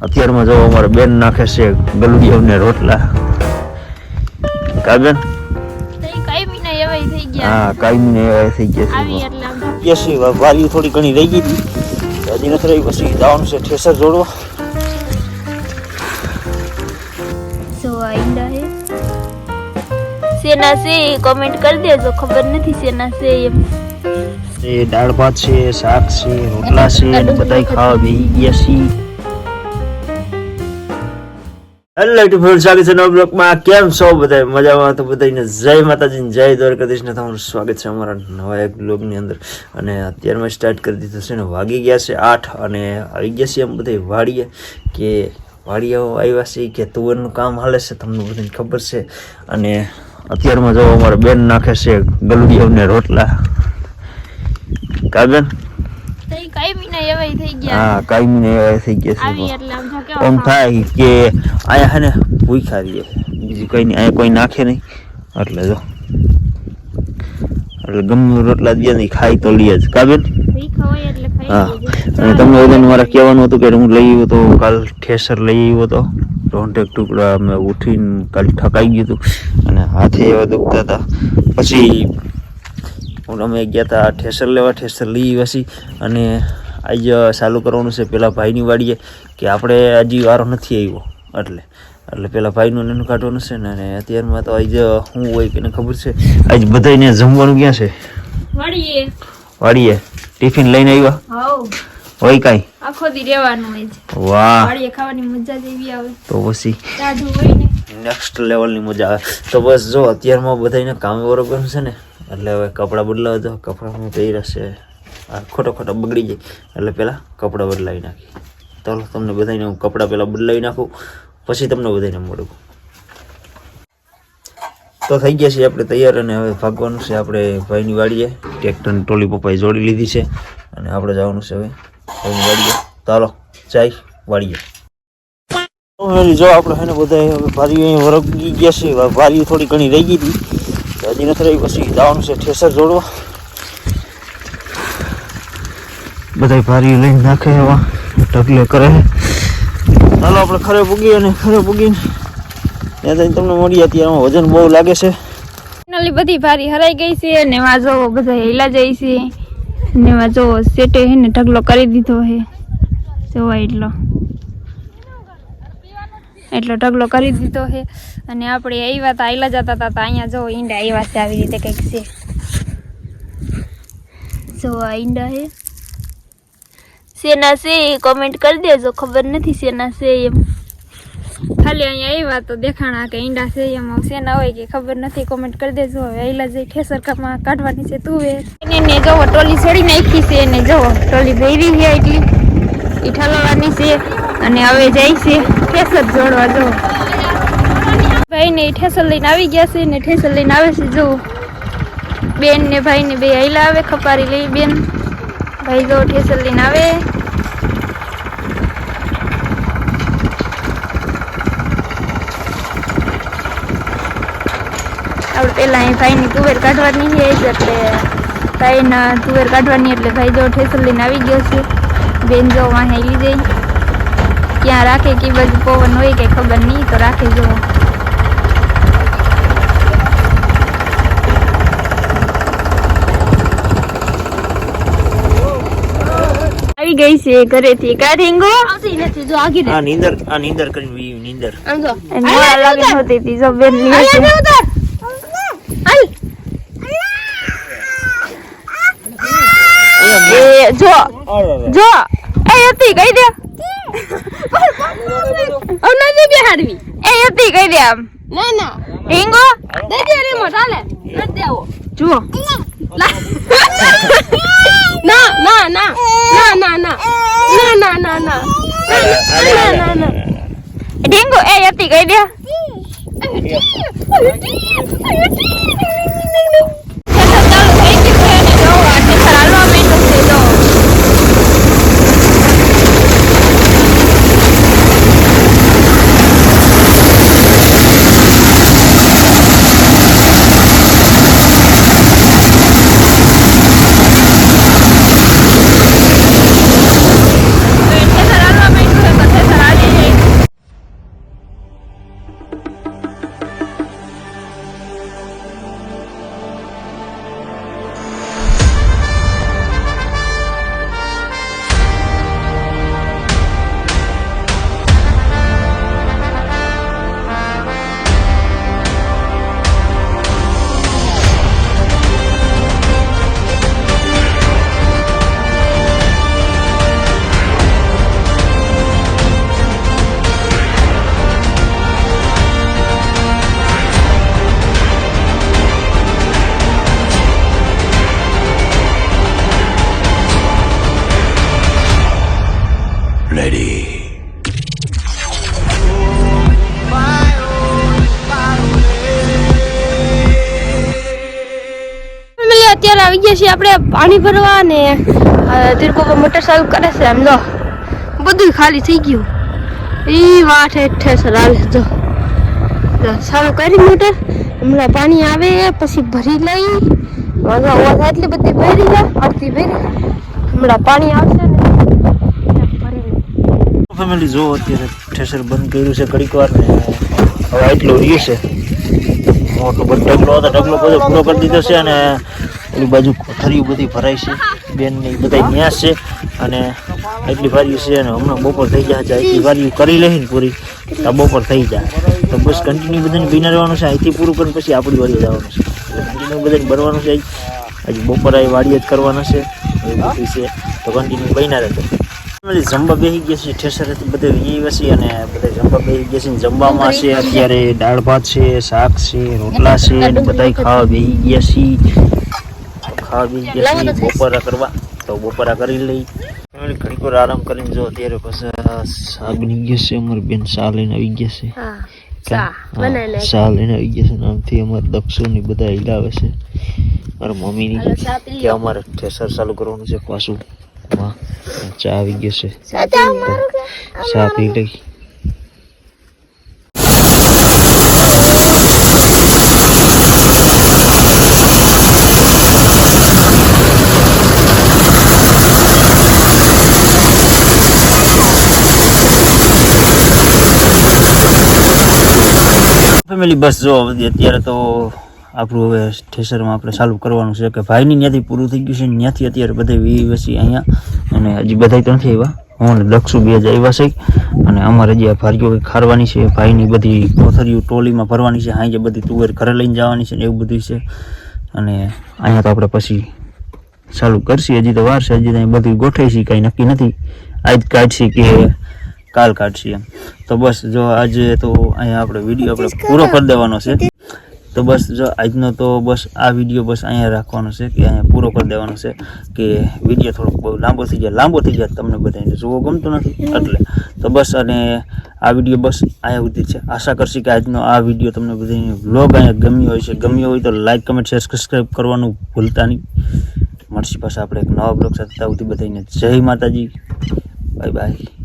અત્યારમાં જો અમારા બેન નાખે છે ગલુડિયા ને રોટલા. કાગન હા કાયમી ને એવા થઈ ગયા છે. વાલી થોડી ઘણી રહી ગઈ હતી, હજી નથી રહી. પછી જવાનું છે ઠેસર જોડવા. સેના છે કમેન્ટ કરી દેજો, ખબર નથી સેના છે એમ. એ દાળ ભાત છે, શાક છે, રોટલા છે, બધાય ખાવા બેસી ગયા છે. હેલો યુટ્યુબ ફ્રેન્ડ, સ્વાગત છે નવા બ્લોગમાં. કેમ છો બધા? મજામાં? તો બધાને જય માતાજી ને જય દ્વારકાધીશ ને તમારું સ્વાગત છે અમારા નવા એક બ્લોગની અંદર. અને અત્યારમાં સ્ટાર્ટ કરી દીધું છે ને વાગી ગયા છે 8 અને આવી ગયા છે એમ બધા વાડીએ. કે વાડીએ આવ્યા છે કે તુવેરનું કામ હાલે છે, તમને બધાને ખબર છે. અને અત્યારમાં જો અમારા બેન નાખે છે ગલુડિયા ને રોટલા. કાગન હા કાયમી ને એવા થઈ ગયા છે. એમ થાય કે અહીંયા હે ને ભૂખા રહીએ, બીજું કઈ નહીં. અહીંયા કોઈ નાખે નહીં એટલે જો એટલે ગમે રોટલા દે નહીં, ખાઈ તો લઈએ જ. કાબેન હા. અને તમને બધાને મારે કહેવાનું હતું કે હું લઈ આવ્યો તો કાલ ઠેસર લઈ આવ્યો હતો. રોંઢેક ટુકડા મેં ઉઠીને કાલ ઠકાઈ ગયું હતું અને હાથે એવા દુખતા હતા. પછી અમે ગયા હતા ઠેસર લેવા, ઠેસર લઈ વસી અને આજે ચાલુ કરવાનું છે પેલા ભાઈની વાડીએ. કે આપણે હજી વારો નથી આવ્યો એટલે પેલા ભાઈનું એનું કાઢવાનું છે ને. અને અત્યારમાં તો આજે શું હોય કે ખબર છે, આજ બધાને જમવાનું ક્યાં છે? વાડીએ ટિફિન લઈને આવ્યા હોય કાંઈ? આખો દી રહેવાનું હોય છે. વાહ, વાડીએ ખાવાની મજા જેવી આવે તો પછી તાજું હોય ને નેક્સ્ટ લેવલની મજા આવે. તો બસ જો અત્યારમાં બધાને કામ બરોબર છે ને, એટલે હવે કપડાં બદલાવા દો. કપડાં પહેર્યા છે આ ખોટા બગડી જાય એટલે પહેલાં કપડાં બદલાવી નાખી. ચાલો તમને બધાને હું કપડાં પહેલાં બદલાવી નાખું, પછી તમને બધાને મળું. તો થઈ ગયા છે આપણે તૈયાર અને હવે ભાગવાનું છે આપણે ભાઈની વાડીએ. ટ્રેક્ટરની ટોલી પપ્પાએ જોડી લીધી છે અને આપણે જવાનું છે હવે ભાઈની વાડીએ. ચાલો જાય વાડીએ. જો આપણે છે ને બધા હવે ભારીઓ અહીંયા વરગી ગયા છે. ભારીઓ થોડી ઘણી રહી ગઈ હતી, હજી નથી રહી. પછી જવાનું છે ઠેસર જોડવા. બધા ભારી લઈને નાખે એવા ઢગલે કરે. ચાલો આપણે ખરે પૂગીએ અને ખરે પૂગીને ત્યાં તમને મળીએ. ત્યાં વજન બહુ લાગે છે. ફાઇનલી બધી ભારી હરાઈ ગઈ છે ને એમાં જો બધા હેલા જાય છે ને એમાં જો સેટે હે ને ઢગલો કરી દીધો હે. જોવા એટલો ઢગલો કરી દીધો હે. અને આપણે આવ્યા હતા આયલા જતા હતા તો અહીંયા જો ઈંડા આવ્યા છે આવી રીતે કંઈક છે. જો આ ઈંડા હે. શેના છે કોમેન્ટ કરી દેજો, ખબર નથી શેના છે એમ. ખાલી અહીંયા આવ્યા તો દેખાણા કે ઈંડા છે એમ. શેના હોય કે ખબર નથી, કોમેન્ટ કરી દેજો. હવે આયલા જઈ ઠેસર કાપમાં કાઢવાની છે તુવેર. એને જોવો ટોલી છોડી નાખી છે અને જોવો ટોલી ભેરી છે એટલી એ ઠલવાની છે. અને હવે જાય છે ઠેસર જોડવા. જો ભાઈ ને ઠેસર લઈને આવી ગયા છે ને ઠેસર લઈને આવે છે. જો બેન ને ભાઈ ને બે આયલા આવે, ખપારી લઈ બેન. ભાઈ જો ઠેસર લઈને આવે. આપણે પેલા અહીં ભાઈ ની તુવેર કાઢવાની છે એટલે ભાઈ ના તુવેર કાઢવાની એટલે ભાઈ જો ઠેસર લઈને આવી ગયો છે. બેન જો વાહ હેલી જાય ક્યાં રાખે કે બાજુ પવન હોય કે ખબર નહીં તો રાખે. જો આવી ગઈ છે ઘરેથી. કાઢીંગો આવતી નથી. જો આગી દે. આ નીંદર કરી નીંદર સમજો મોડા લાગે હોતી હતી. જો બેન ની છે. એ જો જો એ હતી કહી દે. ના દે બેહાડવી એ હતી કહી દે. આમ ના ઢીંગો દે દે રિમોટ હાલે ન દેવો. જુઓ ના ના ના ના ના ના ના ના ના ના ના ઢીંગો એ હતી કહી દે. ગયા છીએ આપણે પાણી ભરવા ને તીરકો મોટર ચાલુ કરે છે આમ જો બધું ખાલી થઈ ગયું એ વાટ હેઠે સર હાલે જો ચાલુ કરી મોટર હમણાં પાણી આવે પછી ભરી લઈ અવાજ એટલી બધી ભરી જાય અડધી ભરી હમણાં પાણી આવશે ને ફેમિલી જો અત્યારે ઠેસર બંધ કર્યું છે ઘડીક વાર ને હવે એટલો રહ્યું છે મોટો બધો ઢગલો હતો ઢગલો બધો પૂરો કરી દીધો છે અને ઓલી બાજુ કોથરીઓ બધી ભરાય છે બેન ને બધા ન્યાસ છે અને એટલી વારીઓ છે અને હમણાં બપોર થઈ જાય છે એટલી વારીઓ કરી લઈને પૂરી તો બપોર થઈ જાય તો બસ કન્ટિન્યુ બધાને બિના રહેવાનું છે અહીંથી પૂરું કરીને પછી આપણી વારીએ જવાનું છે એટલે કન્ટિન્યુ બધાને ભરવાનું છે હજી બપોર આવી વાડીએ જ કરવાના છે એવું બધું છે તો કન્ટિન્યુ બન્યા રહેશે જમવા બેસી ગયા છે ઠેસર બધે વીએ છે અને બધા જમવા બેસી ગયા છે જમવામાં છે અત્યારે દાળ ભાત છે શાક છે રોટલા છે અને બધા ખાવા બેસી ગયા છે બપોરા કરવા તો બપોરા કરી લઈ ઘડીક વાર આરામ કરીને જો અત્યારે પછી શાક બની ગયા છે અમારી બેન શા લઈને આવી ગયા છે શા લઈને આવી ગયા છે નામથી અમારે દક્ષો ની બધા હિલાવે છે મારા મમ્મીની કે અમારે ઠેસર ચાલુ કરવાનું છે પાછું ચા આવી ગયો છે ચા પી લઈ ફેમિલી બસ જો અત્યારે તો આપણું હવે ઠેસરમાં આપણે ચાલુ કરવાનું છે કે ભાઈની ત્યાંથી પૂરું થઈ ગયું છે ત્યાંથી અત્યારે બધા વીસી અહીંયા અને હજી બધા તો નથી આવ્યા હું ને દક્ષુ બે જ આવ્યા છે અને અમારે હજી આ ભારીઓ ખારવાની છે ભાઈની બધી કોથરીઓ ટોલીમાં ભરવાની છે હાઈ જે બધી તુવેર ઘરે લઈને જવાની છે ને એવું બધું છે અને અહીંયા તો આપણે પછી ચાલુ કરશી હજી તો વાર છે હજી તો બધું ગોઠવી છે કાંઈ નક્કી નથી આજ કાઢશી કે કાલ કાઢશી એમ તો બસ જો આજે તો અહીંયા આપણે વિડીયો આપણે પૂરો કરી દેવાનો છે તો બસ જો આજનો તો બસ આ વિડીયો બસ અહીંયા રાખવાનો છે કે અહીંયા પૂરો કરી દેવાનો છે કે વિડીયો થોડોક બહુ લાંબો થઈ જાય તમને બધાને જોવો ગમતો નથી એટલે તો બસ અને આ વિડીયો બસ અહીંયા સુધી છે આશા કરશી કે આજનો આ વિડીયો તમને બધાને વ્લોગ અહીંયા ગમ્યો હોય તો લાઈક કમેન્ટ શેર સબસ્ક્રાઈબ કરવાનું ભૂલતા નહીં મળશે પાછા આપણે એક નવા બ્લોગ સાથે ત્યાં સુધી બધાને જય માતાજી બાય બાય